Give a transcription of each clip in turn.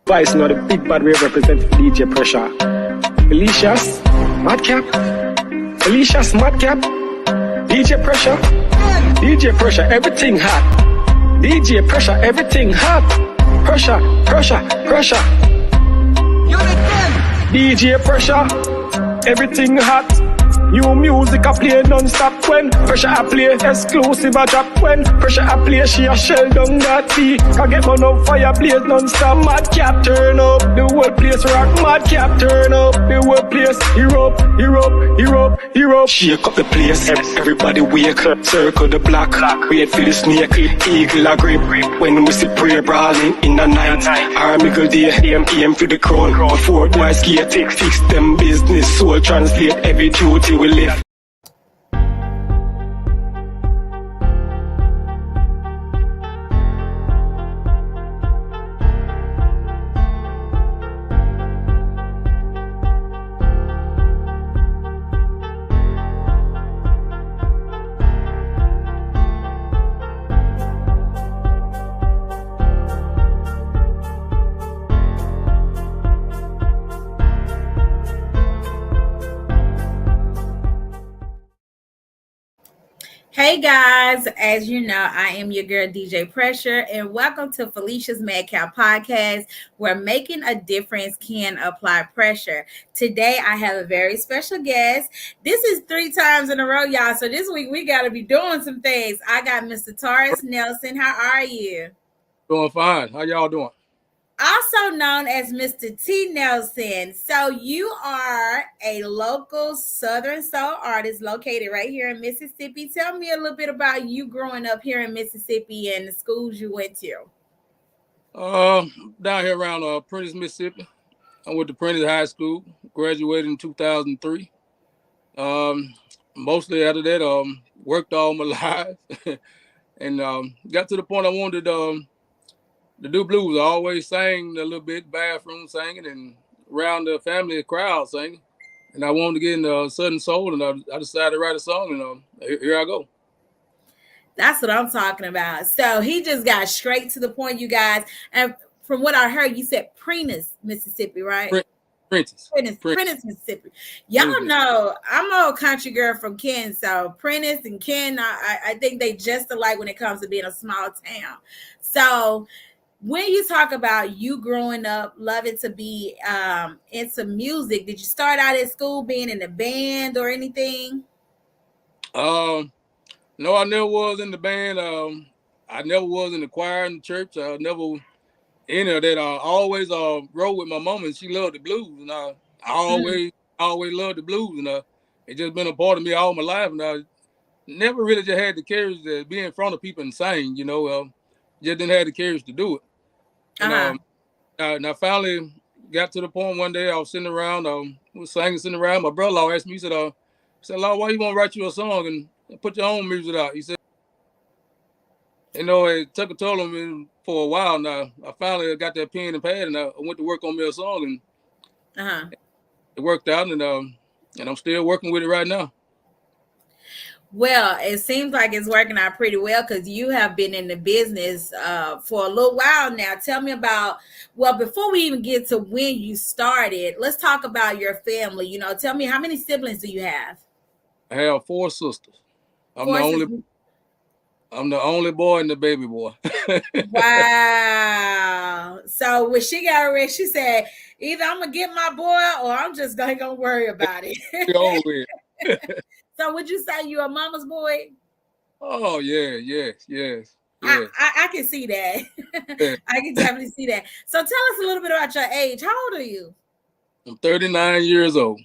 Vice, not a big bad way represent DJ Pressure. Felicia's Madcap. Felicia's Madcap. DJ Pressure. DJ Pressure, everything hot. DJ Pressure, everything hot. Pressure, pressure, pressure. DJ Pressure, everything hot. New music I play non-stop when Pressure I play exclusive I drop when Pressure I play she a shell down that beat. I get one up fire blaze non-stop. Madcap turn up, the whole place rock. Madcap turn up, the whole place erupt, erupt, erupt, erupt. Shake up the place, everybody wake up. Circle the block, wait for the snake. Eagle a grip, when we see prayer brawling in the night. Army go there, aim for the crown. Before boys skate, fix them business. Soul translate every duty we live. Hey guys, as you know, I am your girl DJ Pressure, and welcome to Felicia's Madcap Podcast, where making a difference can apply pressure. Today, I have a very special guest. This is 3 times in a row, y'all. So this week we got to be doing some things. I got Mr. Taurus Nelson. How are you? Doing fine. How y'all doing? Also known as Mr. T. Nelson. So you are a local Southern soul artist located right here in Mississippi. Tell me a little bit about you growing up here in Mississippi and the schools you went to. Down here around Prentice, Mississippi. I went to Prentice High School, graduated in 2003. Mostly after that, worked all my life and got to the point I wanted to do blues. I always sang a little bit, bathroom singing, and around the family crowd singing. And I wanted to get into Southern soul, and I decided to write a song, and here I go. That's what I'm talking about. So he just got straight to the point, you guys. And from what I heard, you said Prentice, Mississippi, right? Prentice, Mississippi. Y'all know I'm an old country girl from Ken, so Prentice and Ken, I think they just alike when it comes to being a small town. So when you talk about you growing up, loving to be into music, did you start out at school being in a band or anything? No, I never was in the band. I never was in the choir in the church. I never any of that. I always rode with my mom, and she loved the blues, and I always loved the blues, and it just been a part of me all my life, and I never really just had the courage to be in front of people and sing. Just didn't have the courage to do it. And I finally got to the point one day I was sitting around, was sitting around. My brother-in-law asked me, he said, "Lord, why you want to write you a song and put your own music out?" He said, it took a toll on me for a while. Now I finally got that pen and pad, and I went to work on me a song, and it worked out, and I'm still working with it right now. Well, it seems like it's working out pretty well because you have been in the business for a little while now. Tell me about, before we even get to when you started, let's talk about your family. Tell me, how many siblings do you have? I have 4 sisters. I'm the only boy and the baby boy. Wow. So when she got arrested, she said, either I'm going to get my boy or I'm just going to worry about it. So would you say you're a mama's boy? Oh, yes. I can see that. Yeah. I can definitely see that. So tell us a little bit about your age. How old are you? I'm 39 years old.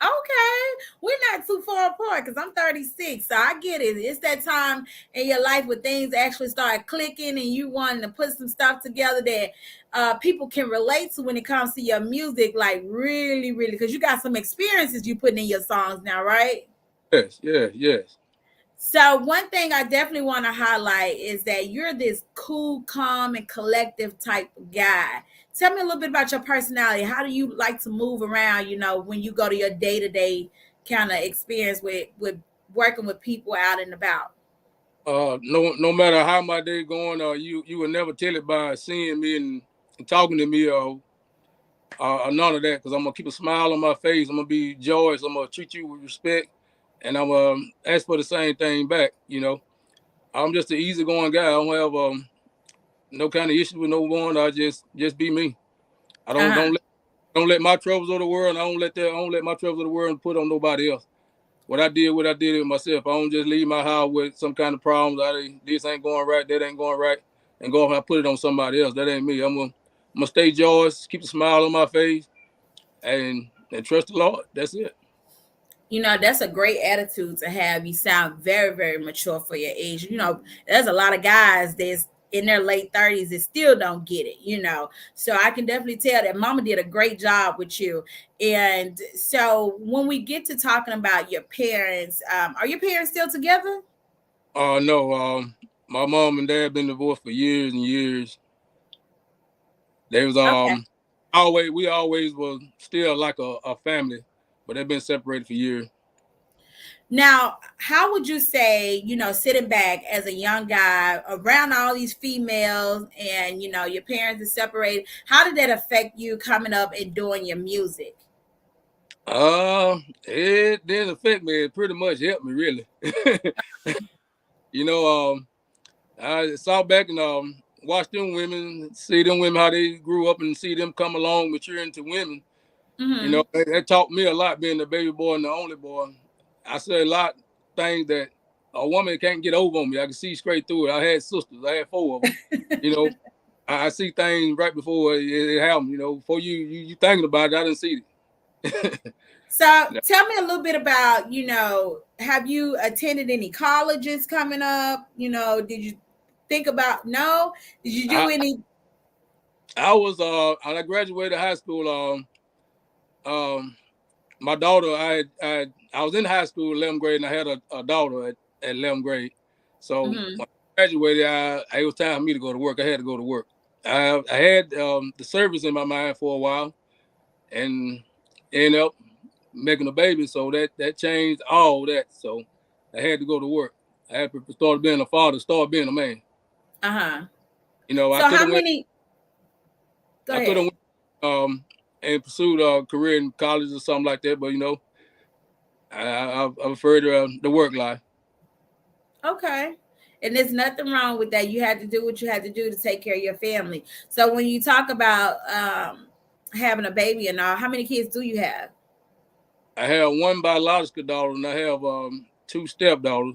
Okay. We're not too far apart because I'm 36. So I get it. It's that time in your life where things actually start clicking and you wanting to put some stuff together that people can relate to when it comes to your music, like really, really, because you got some experiences you putting in your songs now, right? Yes. So one thing I definitely want to highlight is that you're this cool, calm, and collective type of guy. Tell me a little bit about your personality. How do you like to move around, when you go to your day-to-day kind of experience with working with people out and about? No matter how my day going, you will never tell it by seeing me talking to me none of that, because I'm gonna keep a smile on my face. I'm gonna be joyous. I'm gonna treat you with respect, and I'm ask for the same thing back. I'm just an easygoing guy. I don't have no kind of issues with no one. I just be me. I don't let my troubles of the world. I don't let my troubles of the world put on nobody else. What I did with myself. I don't just leave my house with some kind of problems. This ain't going right, that ain't going right, and go off and put it on somebody else. That ain't me. I'm gonna stay joyous, keep a smile on my face, and trust the Lord. That's it. That's a great attitude to have. You sound very, very mature for your age. There's a lot of guys that's in their late 30s that still don't get it. So I can definitely tell that mama did a great job with you. And so when we get to talking about your parents, are your parents still together? No. My mom and dad been divorced for years and years. They was Okay. we always was still like a family, but they've been separated for years. Now, how would you say, sitting back as a young guy around all these females and, your parents are separated, how did that affect you coming up and doing your music? It didn't affect me. It pretty much helped me, really. I saw back and watched them women, see them women, how they grew up, and see them come along, mature into women. Mm-hmm. That taught me a lot, being the baby boy and the only boy. I said a lot of things that a woman can't get over on me. I can see straight through it. I had sisters. I had 4 of them. I see things right before it happened. Before you thinking about it, I didn't see it. So tell me a little bit about, have you attended any colleges coming up? Did you think about, no? Did you do any? I graduated high school. My daughter, I was in high school, 11th grade, and I had a daughter at 11th grade. So when I graduated, it was time for me to go to work. I had to go to work. I had the service in my mind for a while, and ended up making a baby. So that changed all that. So I had to go to work. I had to start being a father, start being a man. Uh-huh. So how many? Go ahead. I could have went and pursued a career in college or something like that, but I prefer the work life. Okay. And there's nothing wrong with that. You had to do what you had to do to take care of your family. So when you talk about having a baby and all, how many kids do you have? I have 1 biological daughter, and I have 2 stepdaughters,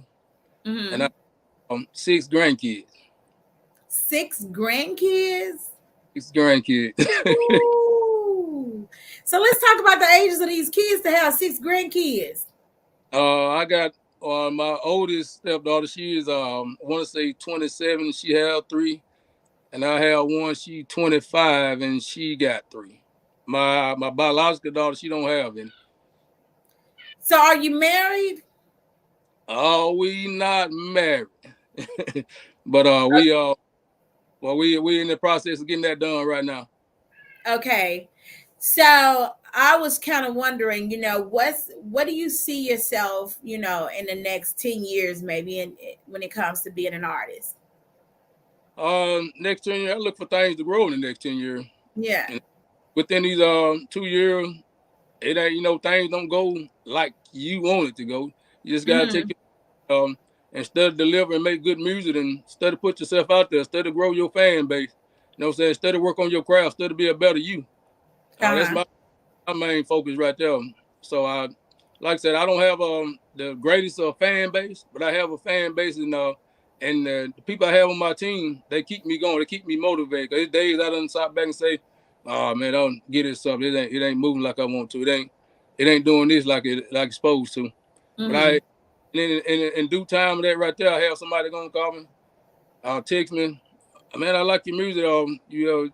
and I have 6 grandkids. 6 grandkids? 6 grandkids. Ooh. So let's talk about the ages of these kids to have 6 grandkids. I got my oldest stepdaughter. She is I want to say 27. She have 3, and I have one. She 25, and she got 3. My biological daughter, she don't have any. So are you married? Oh, we not married, but we in the process of getting that done right now. Okay. So I was kind of wondering, what do you see yourself, in the next 10 years, maybe when it comes to being an artist? Next 10 years, I look for things to grow in the next 10 years. Yeah. And within these 2 years, it ain't, things don't go like you want it to go. You just gotta take it, instead of deliver and make good music, and instead of put yourself out there, instead of grow your fan base. You know what I'm saying? Instead of work on your craft, instead of be a better you. That's my main focus right there. So like I said, I don't have the greatest fan base, but I have a fan base, and the people I have on my team, they keep me going, they keep me motivated. Cause there's days I done stop back and say, "Oh man, I don't get it something. It ain't moving like I want to. It ain't doing this like it's supposed to." But in due time of that right there, I have somebody gonna call me, text me, "Man, I like your music. I'm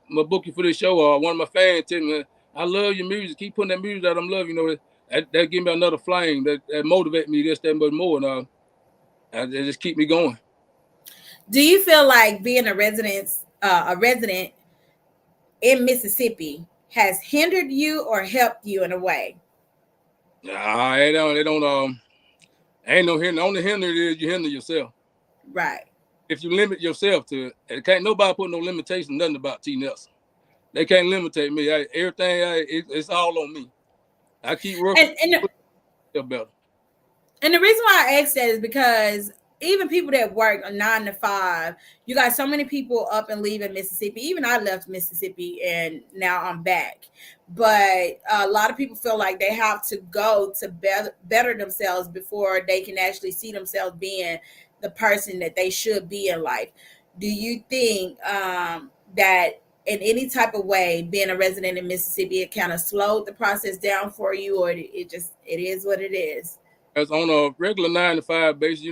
gonna book you for this show." Or one of my fans tell me, "I love your music. Keep putting that music out. I'm loving. That give me another flame. That motivate me this, that, much more. And they just keep me going." Do you feel like being a resident in Mississippi has hindered you or helped you in a way? Nah, it don't. Ain't no hinder. The only hinder is you hinder yourself. Right. If you limit yourself to it, can't nobody put no limitation, nothing about T. Nelson. They can't limitate me. It's all on me. I keep working better. And the reason why I asked that is because even people that work a 9 to 5, you got so many people up and leaving Mississippi. Even I left Mississippi and now I'm back. But a lot of people feel like they have to go to better themselves before they can actually see themselves being the person that they should be in life. Do you think that in any type of way, being a resident in Mississippi, it kind of slowed the process down for you, or it is what it is? As on a regular 9 to 5 basis,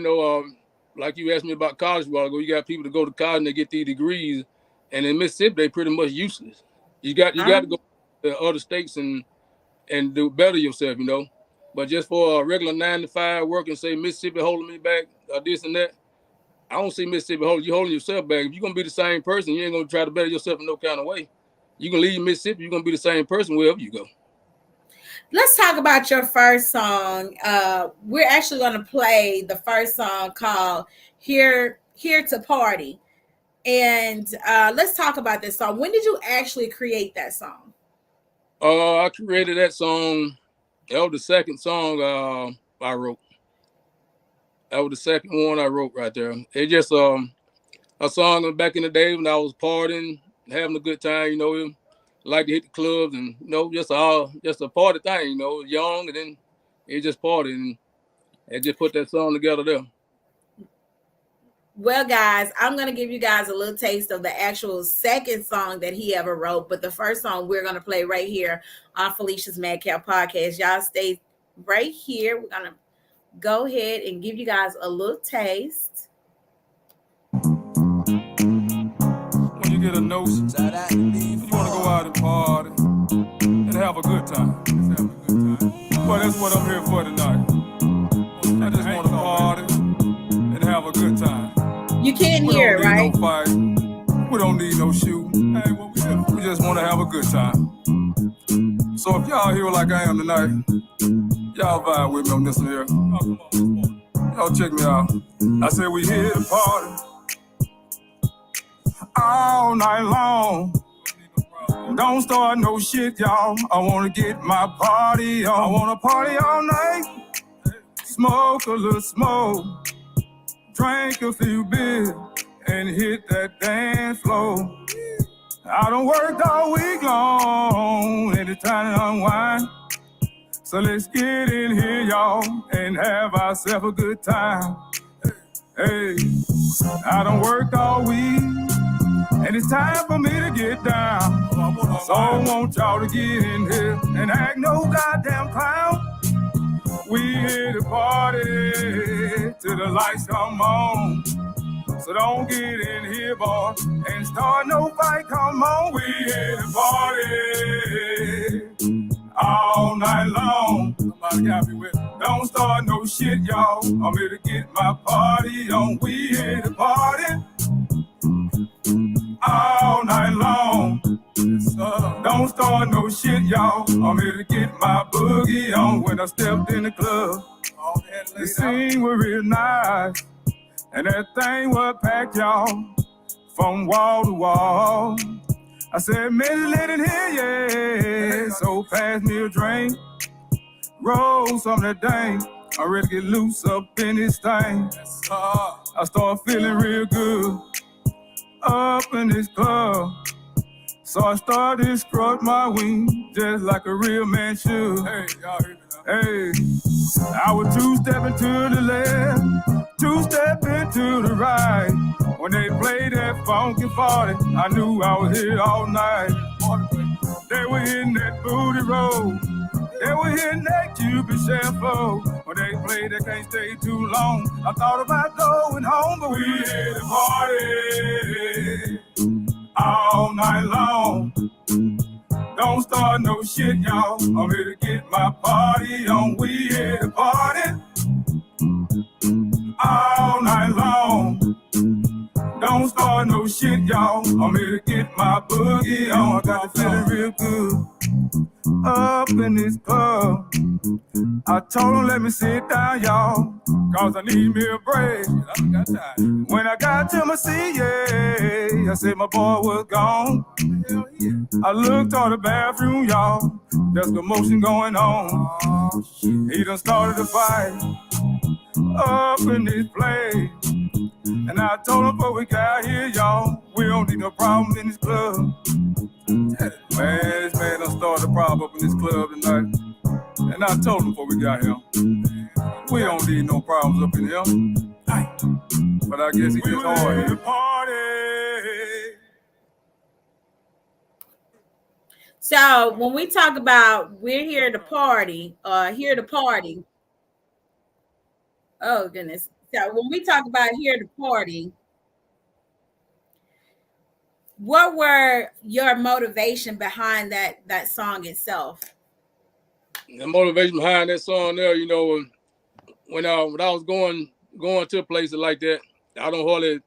like you asked me about college a while ago, you got people to go to college and they get these degrees, and in Mississippi they pretty much useless. You got to go to other states and do better yourself, But just for a regular 9 to 5 work and say Mississippi holding me back or this and that, I don't see Mississippi holding yourself back. If you're gonna be the same person, you ain't gonna try to better yourself in no kind of way. You can leave Mississippi, you're gonna be the same person wherever you go. Let's talk about your first song. We're actually going to play the first song called Here to Party. And let's talk about this song. When did you actually create that song? I created that song. That was the second song I wrote. That was the second one I wrote right there. It's just a song back in the day when I was partying, having a good time, like to hit the clubs and just a party thing, young, and then it just party and just put that song together there. Well, guys, I'm going to give you guys a little taste of the actual second song that he ever wrote, but the first song we're going to play right here on Felicia's Madcap Podcast. Y'all stay right here. We're going to go ahead and give you guys a little taste. When you get a notion, you want to go out and party and have a good time. Well, that's what I'm here for tonight. I just want to party and have a good time. You can't hear it, right? We don't need no fight. We don't need no shooting. We just want to have a good time. So if y'all here like I am tonight, y'all vibe with me on this one here. Y'all check me out. I said we here to party all night long. Don't start no shit, y'all. I wanna get my party on. I wanna party all night. Smoke a little smoke. Drink a few beers and hit that dance floor. I done worked all week long and it's time to unwind. So let's get in here, y'all, and have ourselves a good time. Hey, I done worked all week and it's time for me to get down. So I want y'all to get in here and act no goddamn clown. We here to party till the lights come on. So don't get in here, boy, and start no fight. Come on, we here to party all night long. Somebody got me with me. Don't start no shit, y'all. I'm here to get my party on. We here to party all night long. Don't start no shit, y'all. I'm here to get my boogie on. When I stepped in the club, the scene was real nice, and that thing was packed, y'all, from wall to wall. I said, man, let it hear, yeah. So pass me a drink, roll some of that dang. I'm ready to get loose up in this thing. I start feeling real good up in this club. So I started to strut my wing just like a real man should. Hey, y'all hear me now? Hey, I was two-stepping to the left, two-stepping to the right. When they played that funky 40, I knew I was here all night. They were hitting that booty roll. They were hitting that Cupid shuffle. When they played, they can't stay too long. I thought about going home, but we here to party all night long. Don't start no shit, y'all. I'm here to get my party on. We here to party all night long. Don't Don't start no shit, y'all. I'm here to get my boogie on. I got the feeling real good up in this club. I told him, let me sit down, y'all, cause I need me a break. When I got to my seat, yeah, I said my boy was gone. I looked on the bathroom, y'all, there's commotion going on. He done started a fight up in this place. And I told him before we got here, y'all, we don't need no problem in this club. Man, this man done started a problem up in this club tonight. And I told him before we got here, we don't need no problems up in here. But I guess he just hard here. So when we talk about we're here to party, here to party. Oh goodness. So when we talk about here to party, what were your motivation behind that song itself? The motivation behind that song there, you know, when I was going to places like that, I don't hardly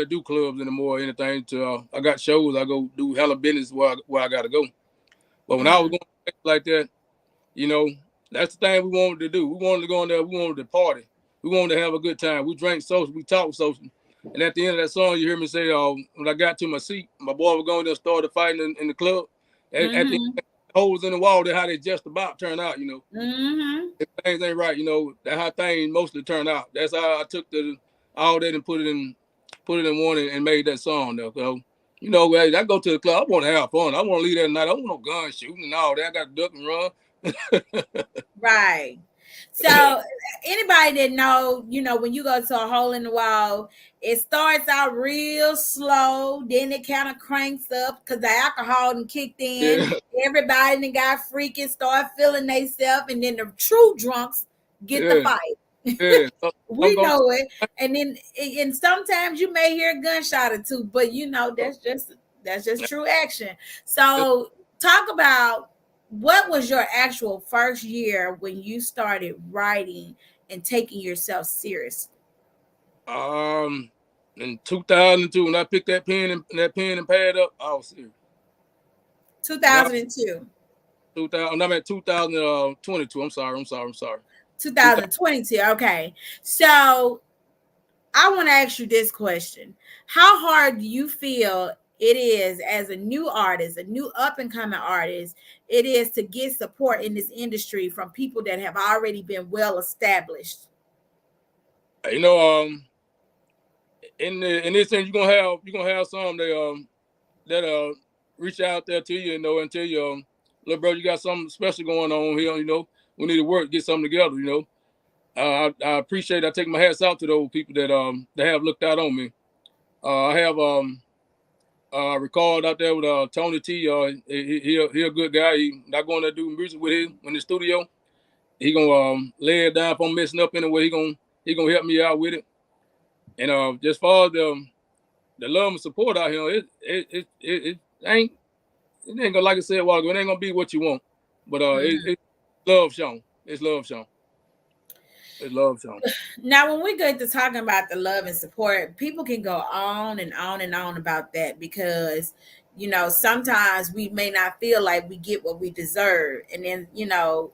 do clubs anymore or anything. I got shows, I go do hella business where I gotta go. But when I was going to places like that, you know, that's the thing we wanted to do. We wanted to go in there, we wanted to party. We wanted to have a good time. We drank social, we talked social. And at the end of that song, you hear me say, when I got to my seat, my boy was going there and started fighting in the club. At the end, holes in the wall, that's how they just about turn out, you know. If things ain't right, you know, that's how things mostly turn out. That's how I took all that and put it in one and made that song though. So, you know, I go to the club, I want to have fun. I want to leave that night. I don't want no gun shooting and all that. I got to duck and run. Right. So anybody that know, you know, when you go to a hole in the wall, it starts out real slow, then it kind of cranks up because the alcohol done kicked in. Yeah. Everybody done got freaking, start feeling themselves, and then the true drunks get the fight. Yeah. We know it. And sometimes you may hear a gunshot or two, but you know, that's just true action. So talk about what was your actual first year when you started writing and taking yourself serious? In 2002, when I picked that pen and pad up, I was serious. 2002. 2022. I'm sorry. 2022. Okay. So I want to ask you this question. How hard do you feel it is as a new artist, a new up and coming artist, it is to get support in this industry from people that have already been well established? You know, in this sense, you're gonna have some that reach out there to you, you know, and tell you, look, bro, you got something special going on here, you know. We need to work, get something together, you know. I appreciate. I take my hats out to those people that have looked out on me. I have recorded out there with Tony T. He a good guy. He not going to do music with him in the studio. He gonna lay it down if I'm messing up anyway. He gonna help me out with it. And just for the love and support out here, it ain't gonna, like I said a while ago, it ain't gonna be what you want. But it's love shown. It's love shown. It's love shown. Now, when we get to talking about the love and support, people can go on and on and on about that because, you know, sometimes we may not feel like we get what we deserve. And then, you know,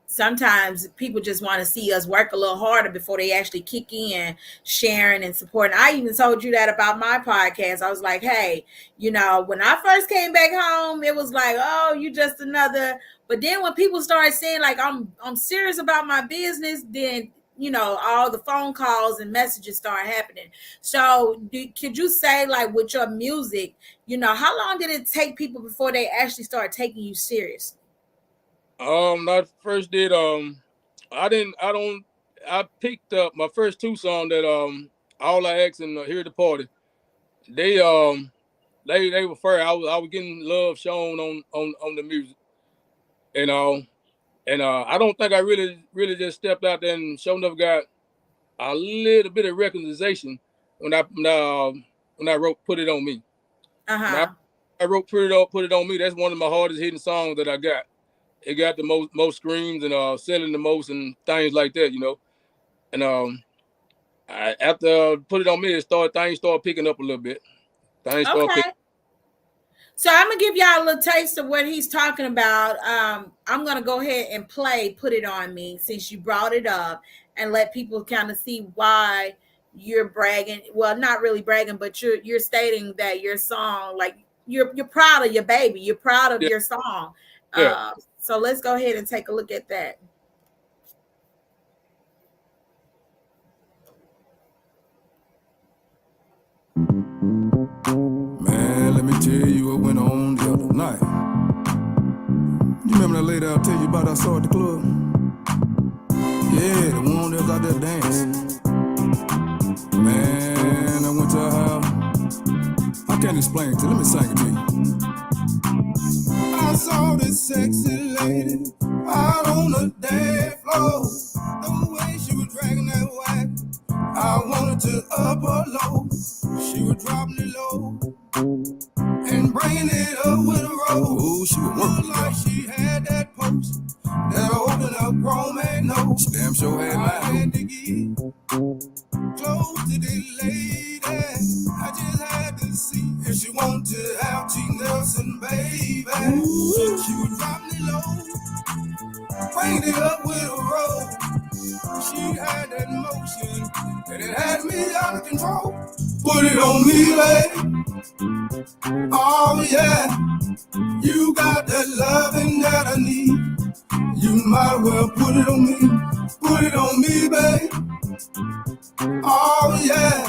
sometimes people just want to see us work a little harder before they actually kick in, sharing and supporting. I even told you that about my podcast. I was like, hey, you know, when I first came back home, it was like, oh, you just another. But then when people started saying like, I'm serious about my business, then, you know, all the phone calls and messages start happening. So could you say, like, with your music, you know, how long did it take people before they actually start taking you serious? I first did I picked up my first two songs that All I Ask and Here at the Party. They were fair. I was getting love shown on the music. And I don't think I really just stepped out there and sure enough got a little bit of recognition when I wrote Put It On Me. I wrote Put It On Me. That's one of my hardest hitting songs that I got. It got the most streams and selling the most and things like that, you know. And after put it on me, things started picking up a little bit. Okay. So I'm gonna give y'all a little taste of what he's talking about. I'm gonna go ahead and Put It On Me, since you brought it up, and let people kind of see why you're bragging. Well, not really bragging, but you're stating that your song, like you're proud of your baby, you're proud of your song. Yeah. So let's go ahead and take a look at that. Man, let me tell you what went on the other night. You remember that lady I tell you about I saw at the club? Yeah, the one that was out there dancing. Man, I went to her house. I can't explain it to you. Let me sing it to you. I saw this sexy lady out on the dance floor. The way she was dragging that whack, I wanted to up her low. She was dropping it low and bringing it up with a roll. Ooh, she was working like she had that post that opened up grown man nose. She damn sure had mine. I had to get close to this lady. I just had to see if she wanted to have T. Nelson, baby. Ooh. She was dropping it low, bringing it up with a roll. She had that motion, and it had me out of control. Put it on me, baby. Oh yeah, you got that loving that I need. You might well put it on me. Put it on me, baby. Oh yeah,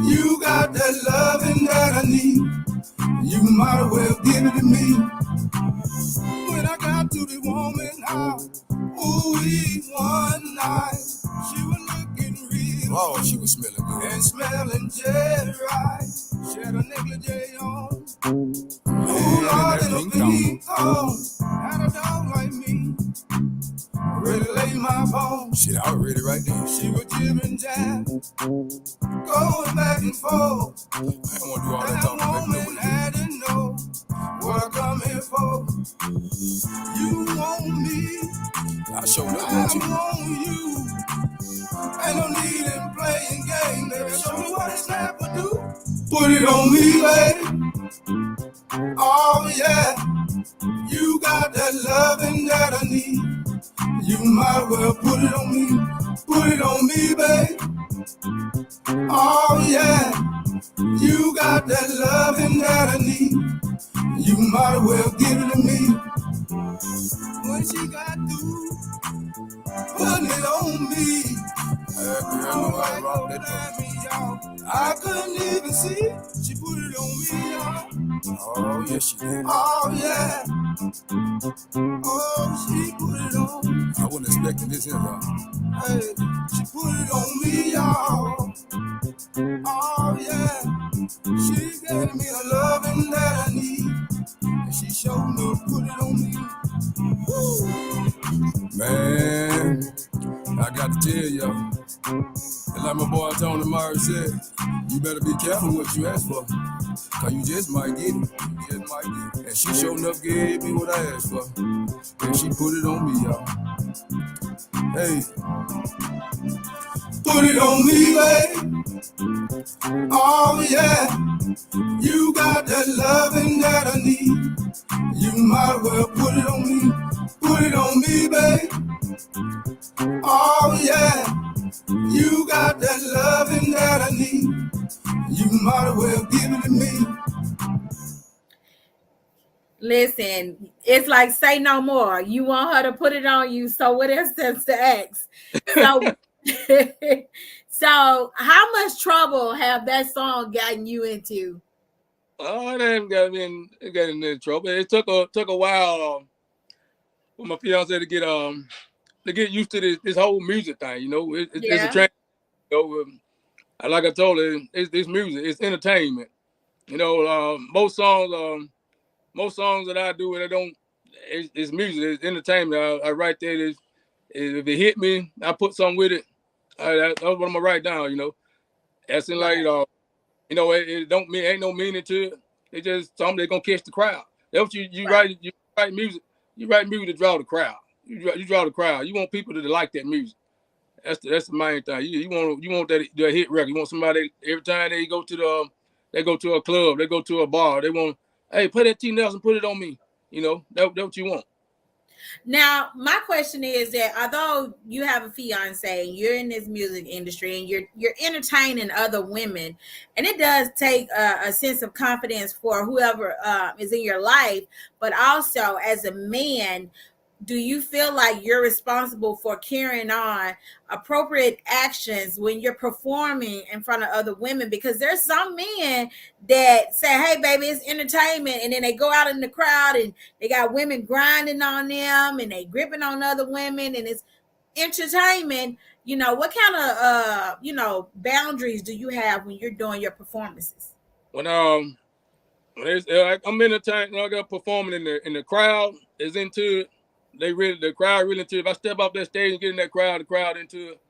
you got that loving that I need. You might well give it to me. When I got to the woman house, ooh, one night, she was looking real. Oh, she was smelling good. And smelling just right. She had a negligee on. Ooh, Lord, it'll be on. Had a dog like me. Ready to lay my bones. Shit, I was ready right there. She was jib and jab, going back and forth. I don't want to do all that talking. That woman had to know what I come here for. You want me, I sure enough want you. I want you. Ain't no need in playing games, baby. Show me what a snapper do. Put it on me, baby. Oh yeah, you got that loving that I need. You might well put it on me. Put it on me, babe. Oh yeah, you got that loving that I need. You might well give it to me. When she got through putting it on me, I couldn't even see. She put it on me, y'all. Oh yes, she did. Oh yeah. Oh, she put it on. I wasn't expecting this here, y'all. Hey, she put it on me, y'all. Oh yeah. She gave me the loving that I need, and she showed me to put it on me. Woo. Man, I got to tell y'all, and like my boy Tony Murray said, you better be careful what you ask for, cause you just might get it. You just might get it. And she sure enough gave me what I asked for, and she put it on me, y'all. Hey, put it on me, babe. Oh yeah, you got that loving that I need. You might well put it on me. Put it on me, babe. Oh yeah, you got that loving that I need. You might well give it to me. Listen, it's like say no more. You want her to put it on you, so what else does to ask? So, so how much trouble have that song gotten you into? Oh, it ain't got me in trouble. It took a while for my fiance to get used to this whole music thing. You know, it's a trend. You know, like I told her, it's music, it's entertainment. You know, most songs that I do, it's music, it's entertainment. I write that if it hit me, I put something with it. That's what I'm gonna write down. You know, that's in like you know, it don't mean ain't no meaning to it. It's just something that's gonna catch the crowd. That's what you write. You write music. You write music to draw the crowd. You draw the crowd. You want people to like that music. That's the main thing. You want that hit record. You want somebody every time they go to a club, they go to a bar, they want, hey, play that T Nelson, put it on me. You know, that's what you want. Now, my question is that although you have a fiance, you're in this music industry, and you're entertaining other women, and it does take a sense of confidence for whoever is in your life, but also as a man, do you feel like you're responsible for carrying on appropriate actions when you're performing in front of other women? Because there's some men that say, hey baby, it's entertainment, and then they go out in the crowd and they got women grinding on them and they gripping on other women, and it's entertainment. You know, what kind of boundaries do you have when you're doing your performances? When I'm entertaining, I got performing in the crowd is into it. The crowd really into it. If I step off that stage and get in that crowd, the crowd into it.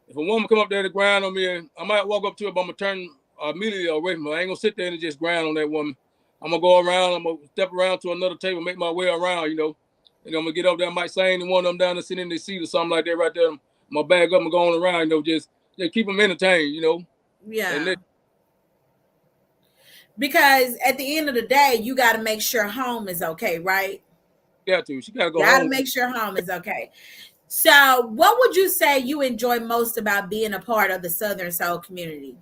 If a woman come up there to grind on me, I might walk up to her, but I'm gonna turn immediately away from her. I ain't gonna sit there and just grind on that woman. I'm gonna go around, I'm gonna step around to another table, make my way around, you know. And I'm gonna get up there, I might say any one of them down and sit in their seat or something like that right there. I'm gonna bag up and go on around, you know, just keep them entertained, you know. Yeah. Because at the end of the day, you got to make sure home is okay, right? She gotta go home. Got to make sure home is okay. So what would you say you enjoy most about being a part of the Southern Soul community?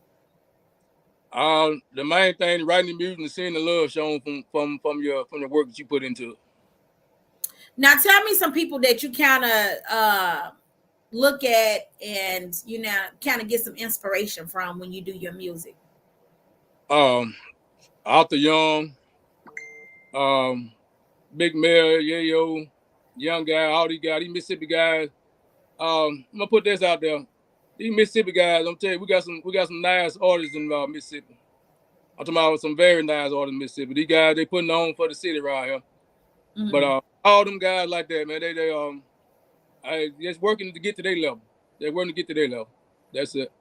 The main thing, writing the music and seeing the love shown from your work that you put into it. Now tell me some people that you kind of look at and, you know, kind of get some inspiration from when you do your music. Arthur Young, Big Mel, Yayo, Young Guy, all these guys, these Mississippi guys. I'm gonna put this out there. These Mississippi guys, I'm telling you, we got some nice artists in Mississippi. I'm talking about some very nice artists in Mississippi. These guys, they putting on for the city around here. Mm-hmm. But all them guys like that, man, they just working to get to their level. They're working to get to their level. That's it.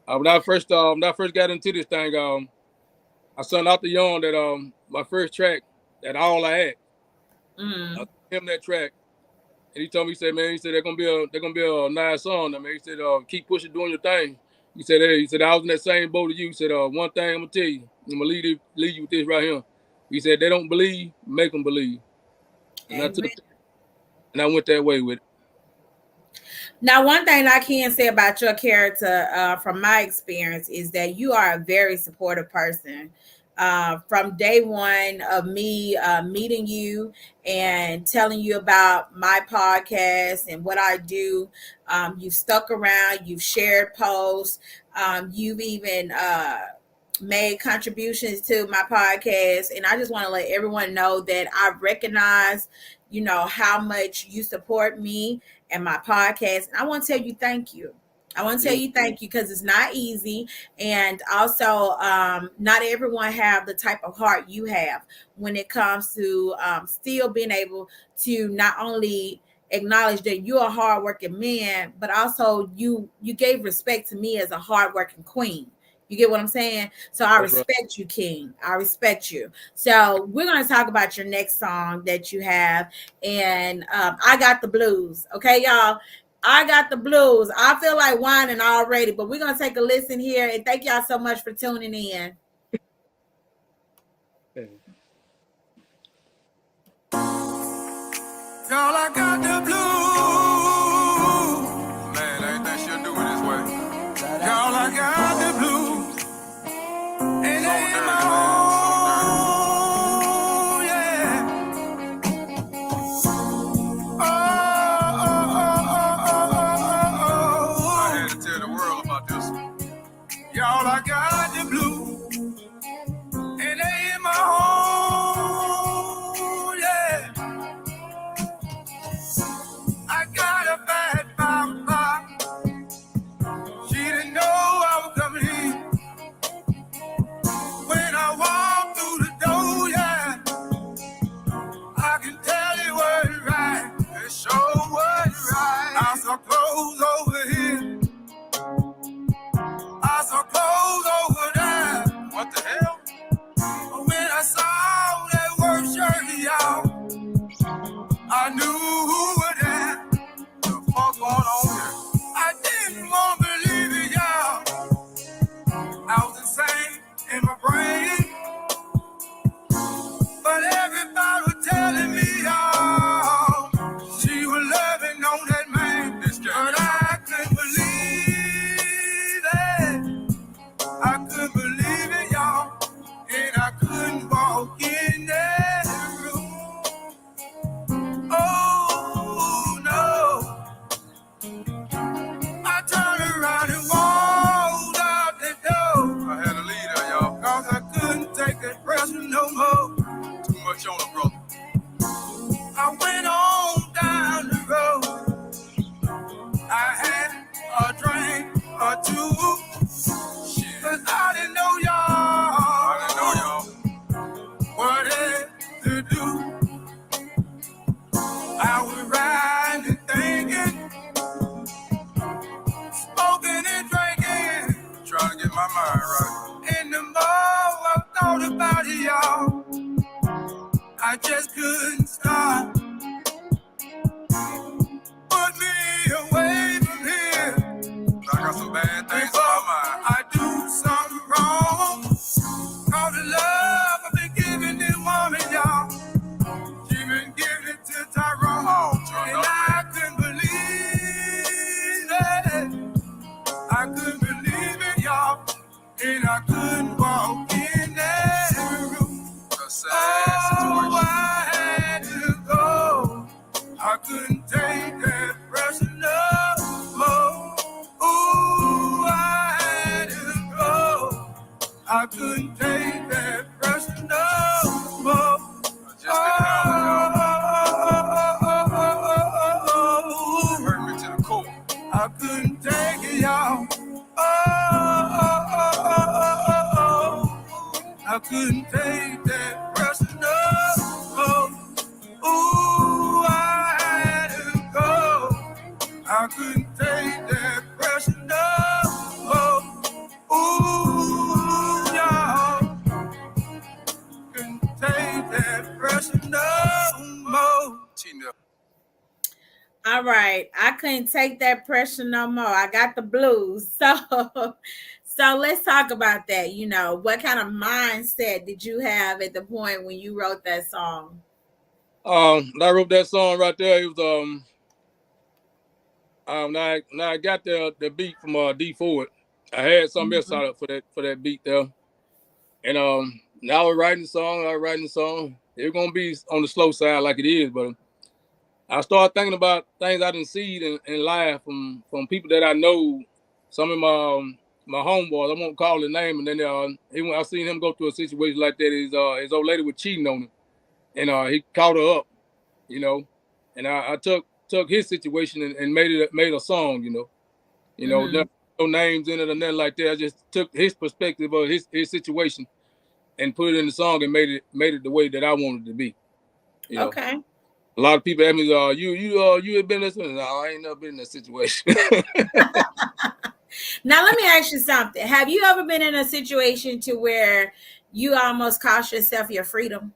When I first got into this thing, I sung Arthur Young that my first track, that All I Had. Mm-hmm. I gave him that track, and he told me, he said, they're gonna be a nice song. I mean, he said, keep pushing, doing your thing. He said, I was in that same boat as you. He said, one thing I'm gonna tell you, I'm gonna leave you with this right here. He said, they don't believe, make them believe. And I went that way with it. Now, one thing I can say about your character, from my experience, is that you are a very supportive person. From day one of me meeting you and telling you about my podcast and what I do, you've stuck around, you've shared posts, you've even made contributions to my podcast. And I just want to let everyone know that I recognize, you know, how much you support me and my podcast. And I want to tell you thank you. I want to tell you thank you, because it's not easy. And also, not everyone have the type of heart you have when it comes to still being able to not only acknowledge that you're a hardworking man, but also you gave respect to me as a hardworking queen. You get what I'm saying? So I respect you, King. I respect you. So we're going to talk about your next song that you have. And I Got the Blues. Okay, y'all. I got the blues. I feel like whining already, but we're going to take a listen here. And thank y'all so much for tuning in. Y'all, I got the blues. Man, ain't that shit do it this way. Y'all, I got the blues. And they in my home, yeah. I had to tell the world about this one. Y'all, I got the blues. And they in my home, yeah. I just couldn't stop. Put me away from here. I got some bad things on my mind. I do something wrong. All the love I've been giving this woman, y'all. She been giving it to Tyrone. And I couldn't believe it. I couldn't believe it, y'all. And I couldn't walk in that room. Oh, I had to go. I couldn't take that pressure no more. Ooh, I had to go. I couldn't take that pressure no more. Hurt me to the core. I couldn't take it, y'all. I couldn't take that pressure no more. Ooh, I had to go. I couldn't take that pressure no more. Ooh, y'all. Couldn't take that pressure no more. All right. I couldn't take that pressure no more. I got the blues. So let's talk about that. You know, what kind of mindset did you have at the point when you wrote that song? When I wrote that song right there, it was now I got the beat from D Ford. I had something else out for that beat there. And now I was writing the song. It's gonna be on the slow side like it is, but I started thinking about things I didn't see in life from people that I know. Some of my homeboys, I won't call the name, and then I seen him go through a situation like that. His old lady was cheating on him, and he caught her up, you know. And I took his situation and made a song, no names in it or nothing like that. I just took his perspective of his situation and put it in the song and made it the way that I wanted it to be. Okay. A lot of people ask me, you have been in this? No, I ain't never been in that situation. Now, let me ask you something. Have you ever been in a situation to where you almost cost yourself your freedom?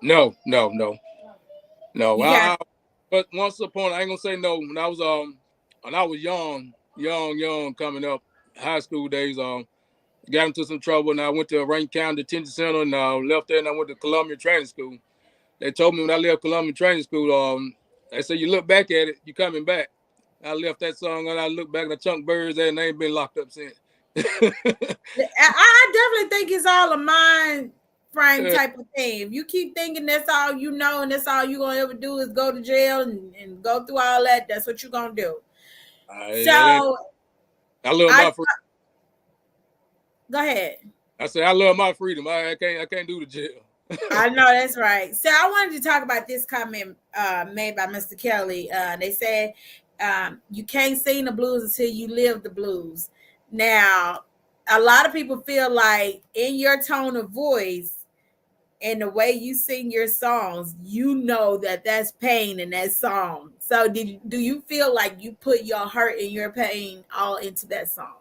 No. But once upon, I ain't gonna say no. When I was young coming up, high school days, got into some trouble, and I went to Rankin County Detention Center, and left there, and I went to Columbia Training School. They told me when I left Columbia Training School, they said, you look back at it, you coming back. I left that song, and I look back at the chunk birds there, and they ain't been locked up since. I definitely think it's all a mind frame type of thing. If you keep thinking that's all you know and that's all you're going to ever do is go to jail and go through all that, that's what you're going to do. I love my freedom. Go ahead. I said, I love my freedom. I can't do the jail. I know that's right. So I wanted to talk about this comment made by Mr. Kelly. They said, you can't sing the blues until you live the blues. Now, a lot of people feel like in your tone of voice and the way you sing your songs, you know that that's pain in that song. So do you feel like you put your hurt and your pain all into that song?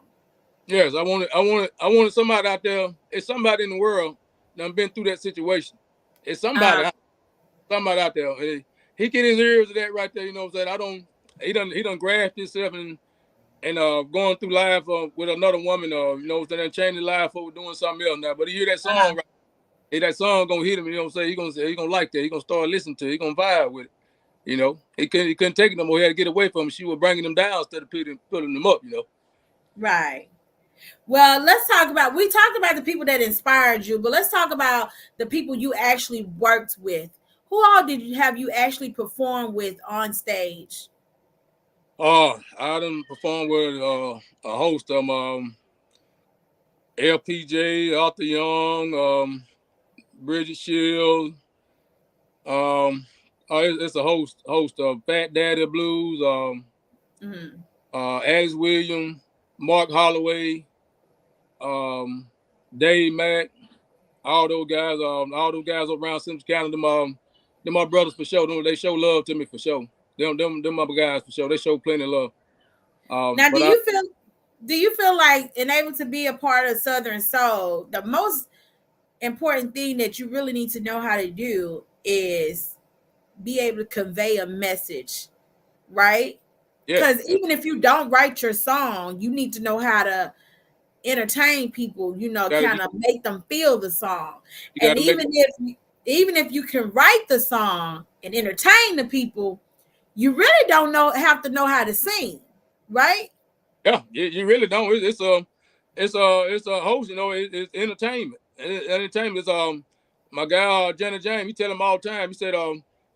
Yes, I wanted somebody out there. It's somebody in the world that been through that situation. It's somebody out there. He get his ears to that right there. You know what I'm saying? He done grasped himself and going through life with another woman, then changing life over doing something else now. But he hear that song, right? Hey, that song gonna hit him. You know what I'm saying? He gonna like that. He gonna start listening to it. He gonna vibe with it. He couldn't take it no more. He had to get away from him. She was bringing him down instead of putting him up. Right. Well, we talked about the people that inspired you, but let's talk about the people you actually worked with. Who all have you actually performed with on stage? I done performed with a host of LPJ, Arthur Young, Bridget Shields. It's a host of Fat Daddy Blues, Alice Williams, Mark Holloway, Dave Mack, all those guys around Central County. Them my brothers for sure. They show love to me for sure. Them my guys for sure. They show plenty of love. Now, do you feel like and able to be a part of Southern Soul? The most important thing that you really need to know how to do is be able to convey a message, right? Because even if you don't write your song, you need to know how to entertain people, kind of make them feel the song. And even if you can write the song and entertain the people, you really don't have to know how to sing, right? Yeah, you really don't. It's a host, it's entertainment. Entertainment is my guy Janet James. He tell him all the time.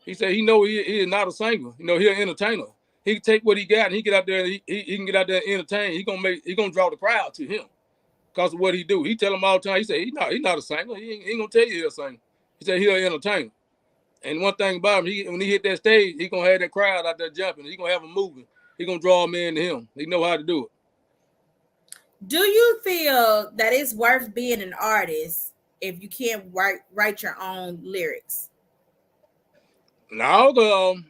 He said he know he is not a singer. He an entertainer. He can take what he got and he get out there. And he can get out there and entertain. He gonna draw the crowd to him because of what he do. He tell him all the time. He said he's not a singer. He ain't gonna tell you he's a singer. He said he's an entertainer. And one thing about him, when he hit that stage, he gonna have that crowd out there jumping. He gonna have them moving. He gonna draw them into him. He know how to do it. Do you feel that it's worth being an artist if you can't write your own lyrics? No,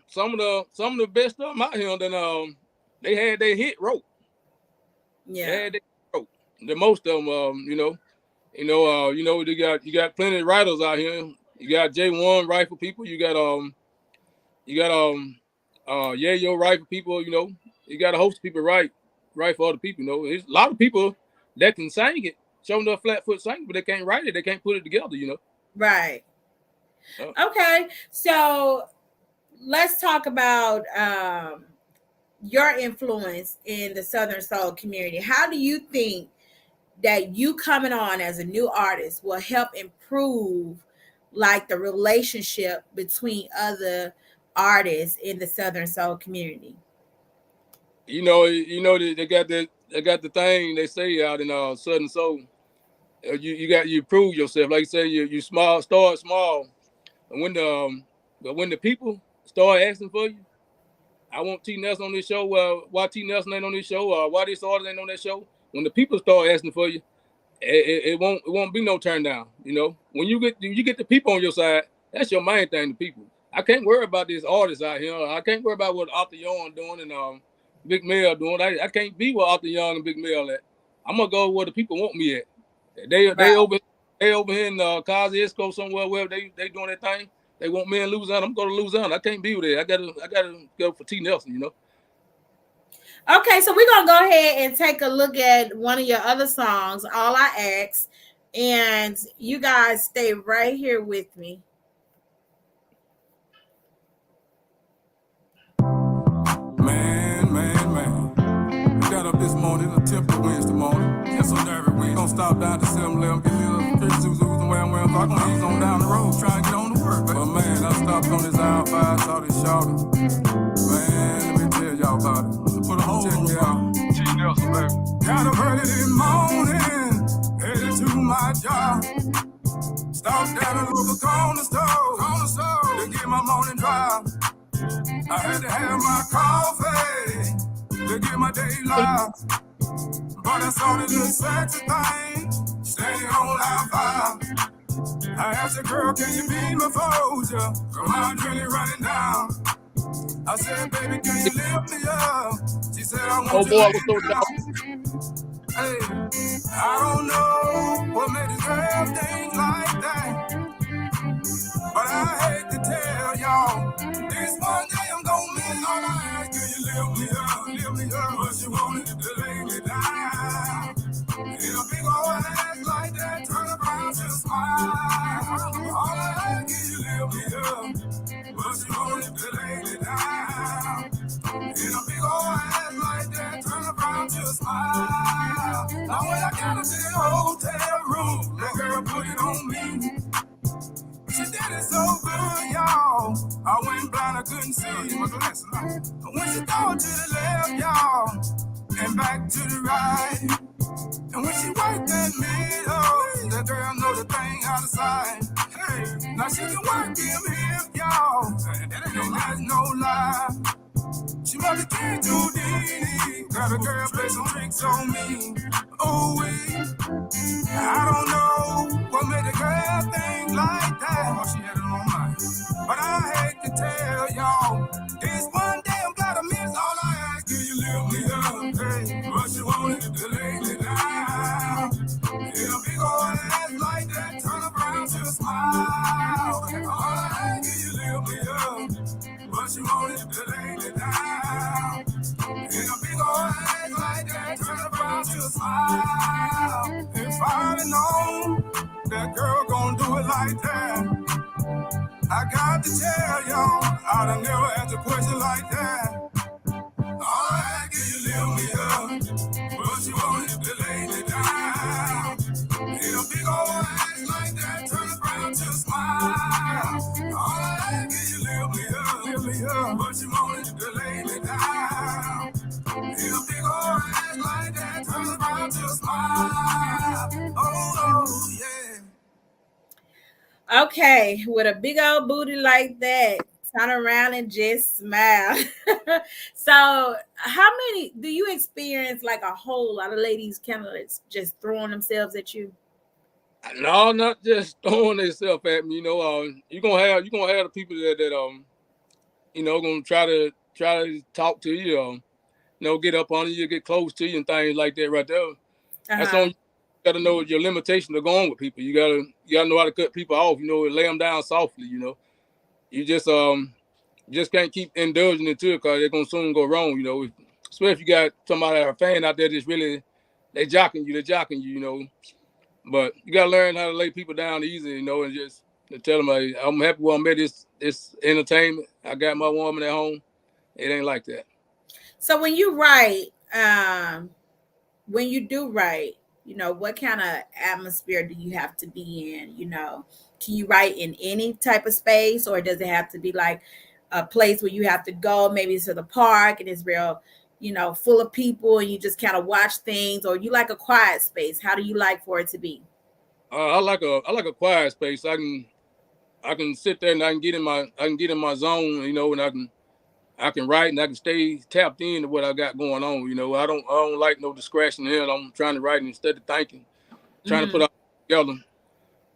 some of the best stuff out here, then they had their hit wrote. Yeah, they had their wrote. The most of them, you got plenty of writers out here. You got J1 write for people. You got Yayo write for people. You got a host of people write for other people. There's a lot of people that can sing it, show enough flat foot sing, but they can't write it. They can't put it together. Right. Okay, so let's talk about your influence in the Southern Soul community. How do you think that you coming on as a new artist will help improve like the relationship between other artists in the Southern Soul community? They got the thing they say out in Southern Soul. You prove yourself. Like you say, you start small, and when the people start asking for you, I want T Nelson on this show. Why T Nelson ain't on this show? Why this artist ain't on that show? When the people start asking for you, it won't be no turn down. When you get the people on your side, that's your main thing. The people. I can't worry about these artists out here. I can't worry about what Arthur Young doing and Big Mel doing. I can't be where Arthur Young and Big Mel at. I'm gonna go where the people want me at. They over here in Cosy Esco somewhere where they doing their thing. They want me in Louisiana. I'm going to Louisiana. I can't be there. I gotta go for T Nelson. Okay, so we're gonna go ahead and take a look at one of your other songs, All I Ask, and you guys stay right here with me. Man. We got up this morning, a typical Wednesday morning. Just so nervous. We ain't gonna stop down to 7-Eleven, get me a Zoos and wham, so I can ease on down the road, trying to get on to work. But man, I stopped on this aisle 5, saw this shawty. Man, let me tell y'all about it. Put a hole on me out. T Nelson, baby. Got up early this morning, headed to my job. Stopped at a local corner store to get my morning drive. I had to have my coffee to get my day live. But I saw this little sexy thing standing on I-5. I asked the girl, can you be my folder? Come on, really running down. I said, baby, can you lift me up? She said, I want you to lift me up. Hey, I don't know what made this girl think like that. But I hate to tell y'all, this one day I'm gonna miss. All I ask, can you lift me up, but she wanted to lay me down. In a big old ass like that, turn around to smile. All I ask, can you lift me up, but she wanted to lay me down. In a big old ass like that, turn around to smile. Now when I got into the hotel room, that girl put it on me. She did it so good, y'all. I went blind, I couldn't see. When she threw to the left, y'all, and back to the right. And when she worked that middle, that girl know the thing out of sight. Hey, now she can work them hip, y'all. That's no lie. She must have came to Dini. Got a girl play some tricks on me. Oh, I don't know what made the girl think like that. Oh, she had it on mine. But I hate to tell y'all, this one day I'm gotta miss. All I ask, can you lift me up? Hey, but she wanted to lay me down. In a big old ass like that, turn around. you wanted to lay me down. In a big old ass like that, turn around to a smile. And finally know that girl gon' do it like that. I got to tell y'all, I done never asked a question like that. Alright, can you lift me up? But you wanted to lay me down. In a big old ass like that, turn around to a smile. Alright, can you lift me up? But you wanted to lay me down. In a big old ass like that, turn around to a smile. Oh, yeah. Okay, with a big old booty like that, turn around and just smile. So, how many do you experience? Like a whole lot of ladies kind of just throwing themselves at you? No, not just throwing themselves at me. You know, you're gonna have the people that you know, gonna try to talk to you. You know, get up on you, get close to you, and things like that. Right there, that's on you. Got to know your limitation to go on with people. You gotta know how to cut people off. You know, lay them down softly. You know, you just can't keep indulging into it because they're gonna soon go wrong. You know, especially if you got somebody, a fan out there that's really they're jocking you. You know, but you gotta learn how to lay people down easy. You know, and just to tell them, like, I'm happy where I'm at. This entertainment. I got my woman at home. It ain't like that. So when you write, when you do write, you know, what kind of atmosphere do you have to be in? You know, can you write in any type of space, or does it have to be like a place where you have to go maybe to the park and it's real, you know, full of people and you just kind of watch things, or you like a quiet space? How do you like for it to be? I like a quiet space. I can sit there and I can get in my zone, you know, and I can write and I can stay tapped into what I got going on. You know, I don't like no distraction here. I'm trying to write instead of thinking, trying to put out together.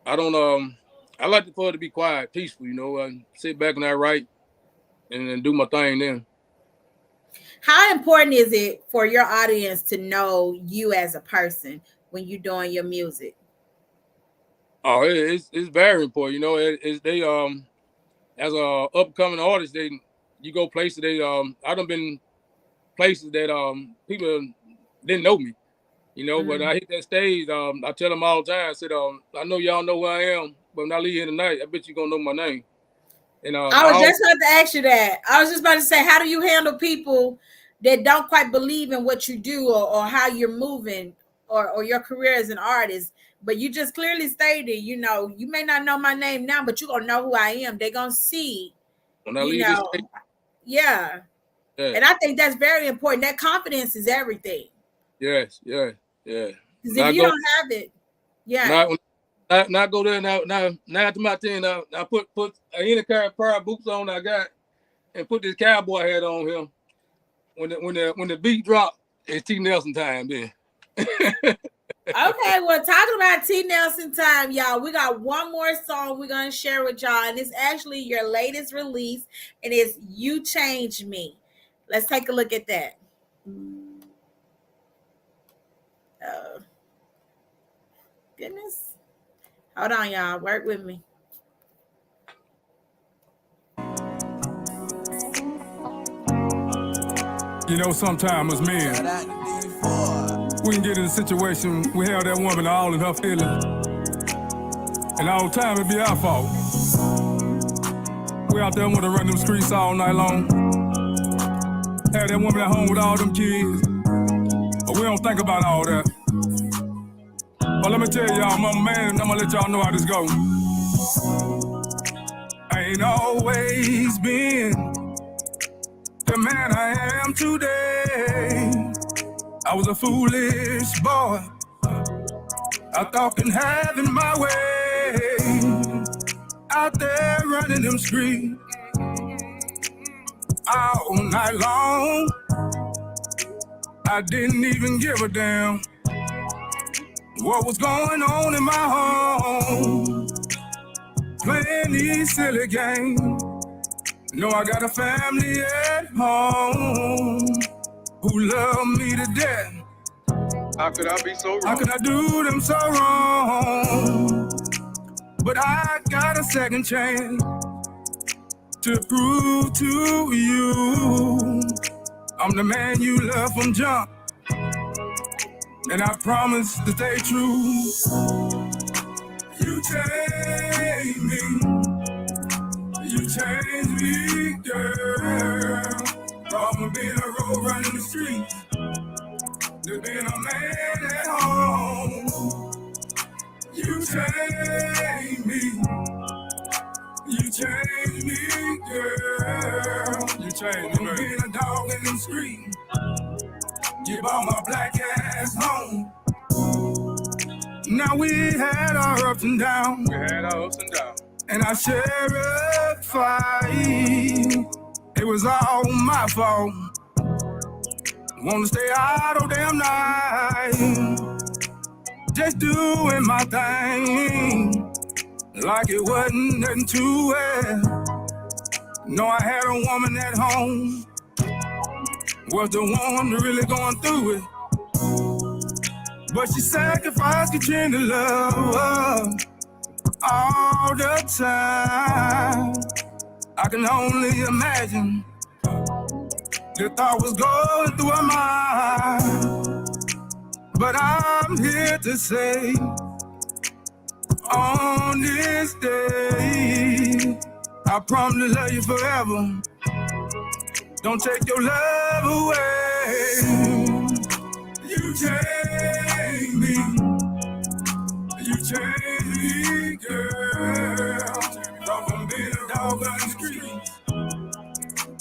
I like for it to be quiet, peaceful. You know, I sit back and I write and then do my thing then. How important is it for your audience to know you as a person when you're doing your music? Oh, it's very important. You know, they as a upcoming artist, you go places I done been places that people didn't know me. You know, but I hit that stage, I tell them all the time, I said, I know y'all know where I am, but when I leave here tonight, I bet you gonna know my name. And I was just about to ask you that. I was just about to say, how do you handle people that don't quite believe in what you do or how you're moving or your career as an artist? But you just clearly stated, you know, you may not know my name now, but you're gonna know who I am. They're gonna see, when I leave this stage, yeah. And I think that's very important. That confidence is everything. Yes. Because if you don't have it, not go there now to my team. I put any pair of boots on I got and put this cowboy hat on him. When the beat drop, it's T Nelson time then. Okay, well, talking about T Nelson time, y'all, we got one more song we're gonna share with y'all, and it's actually your latest release, and it's "You Change Me." Let's take a look at that. Goodness, hold on, y'all, work with me. You know, sometimes as men, we can get in a situation, we have that woman all in her feelings, and all the time it be our fault. We out there want to run them streets all night long, have that woman at home with all them kids, but we don't think about all that. But let me tell y'all, I'm a man, and I'm gonna let y'all know how this go. I ain't always been the man I am today. I was a foolish boy, I thought in having my way, out there running them streets all night long. I didn't even give a damn what was going on in my home, playing these silly games. Know I got a family at home who love me to death. How could I be so wrong? How could I do them so wrong? But I got a second chance. to prove to you I'm the man you love from jump, and I promise to stay true. You changed me, you changed me, girl. From being a road running the streets to being a man at home. You changed me, you changed me, girl. You changed me, from being a dog in the street. You brought my black ass home. Now we had our ups and downs. And I share a fight. It was all my fault. Wanna stay out all damn night. Just doing my thing. Like it wasn't nothing to it. No, I had a woman at home. Was the one really going through it. But she sacrificed Katrina love all the time. I can only imagine the thought was going through her mind. But I'm here to say, on this day, I promise to love you forever. Don't take your love away. You changed me. You changed me, girl. From being a dog on the street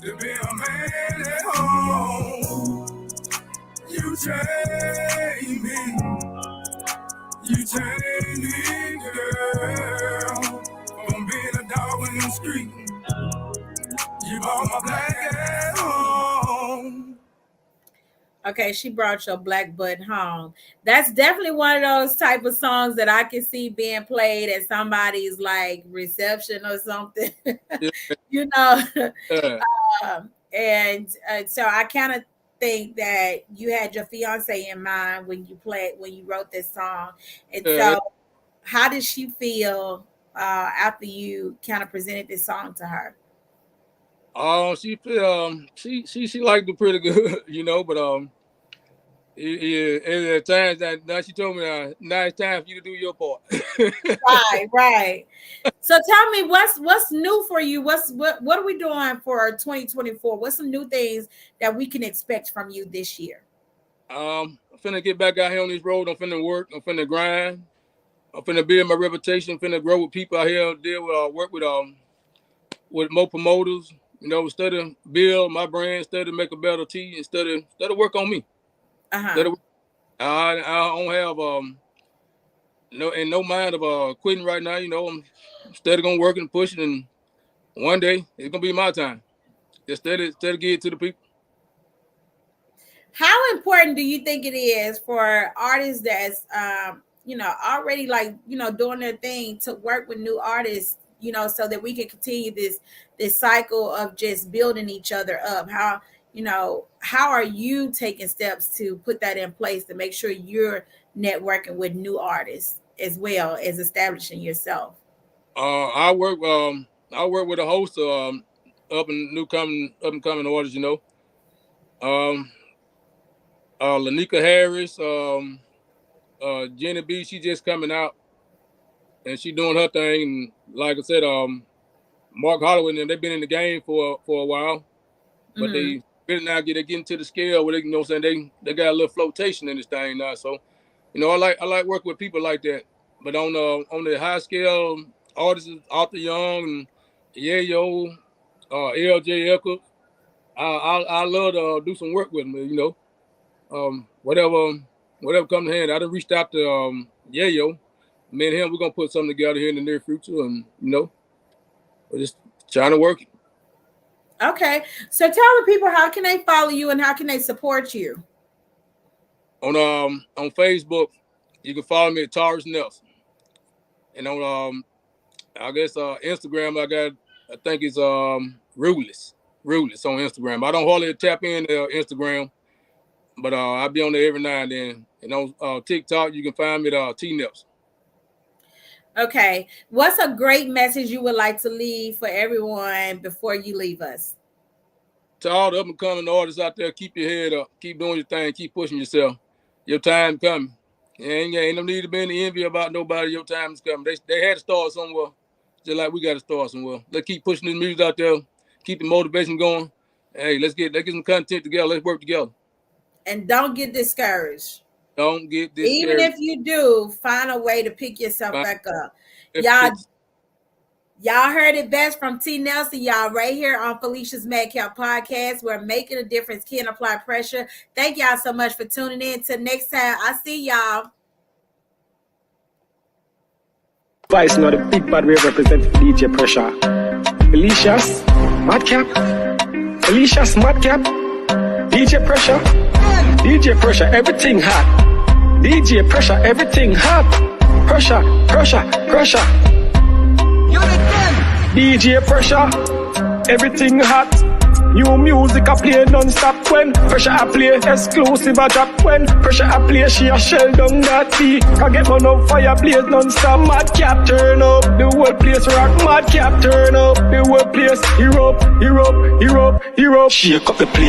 to being a man at home. You changed me. You changed me, girl. From being a dog in the street, you brought my black ass home. Okay, she brought your black butt home. That's definitely one of those type of songs that I can see being played at somebody's like reception or something. Yeah. You know. Yeah. And so I kind of think that you had your fiance in mind when you wrote this song. And so how did she feel after you kind of presented this song to her? She liked it pretty good, you know, but at times that now she told me now it's time for you to do your part. Right. So tell me what's new for you? What are we doing for 2024? What's some new things that we can expect from you this year? I'm finna get back out here on this road. I'm finna work. I'm finna grind. I'm finna build my reputation. I'm finna grow with people out here. Work with more promoters. You know, study build my brand. Study make a better tea, and study work on me. Uh-huh. I don't have no mind of quitting right now. You know, I'm steady gonna work and pushing, and one day it's gonna be my time. Just steady get it to the people. How important do you think it is for artists that's already doing their thing to work with new artists, so that we can continue this cycle of just building each other up? How are you taking steps to put that in place to make sure you're networking with new artists as well as establishing yourself? I work with a host of up and coming artists, you know. Lanika Harris, Jenny B, she just coming out and she doing her thing. And like I said, Mark Holloway and them, they've been in the game for a while, but they really now getting to the scale where they, they got a little flotation in this thing now. So, I like working with people like that. But on the high scale, artists Arthur Young and Yayo, LJ Eckers, I love to do some work with them. Whatever comes to hand. I done reached out to Yayo. Me and him, we're gonna put something together here in the near future, and we're just trying to work it. Okay, so tell the people, how can they follow you and how can they support you? On Facebook, you can follow me at Taurus Nelson, and on I guess Instagram, I think it's Ruthless on Instagram. I don't hardly tap in Instagram, but I'll be on there every now and then. And on TikTok, you can find me at T Nelson. Okay. What's a great message you would like to leave for everyone before you leave us? To all the up and coming artists out there, keep your head up, keep doing your thing, keep pushing yourself. Your time coming. Ain't no need to be in the envy about nobody. Your time is coming. They had to start somewhere, just like we got to start somewhere. Let's keep pushing this music out there, keep the motivation going. Hey, let's get some content together. Let's work together. And don't get discouraged. Don't get discouraged. Even if you do, find a way to pick yourself back up. Y'all heard it best from T. Nelson. Y'all right here on Felicia's Madcap Podcast. We're making a difference. Can apply pressure. Thank y'all so much for tuning in. Till next time, I see y'all. Vice, not a big bad way represent DJ Pressure. Felicia's Madcap. Felicia's Madcap. DJ Pressure. DJ Pressure, everything hot. DJ Pressure, everything hot. Pressure, pressure, pressure. DJ Pressure, everything hot. New music I play non-stop when Pressure I play exclusive I drop when Pressure I play she a shell down that tea. I get one up fire blaze non-stop. Madcap turn up, the whole place rock. Madcap turn up, the whole place Europe, Europe, Europe, Europe. Shake up the place.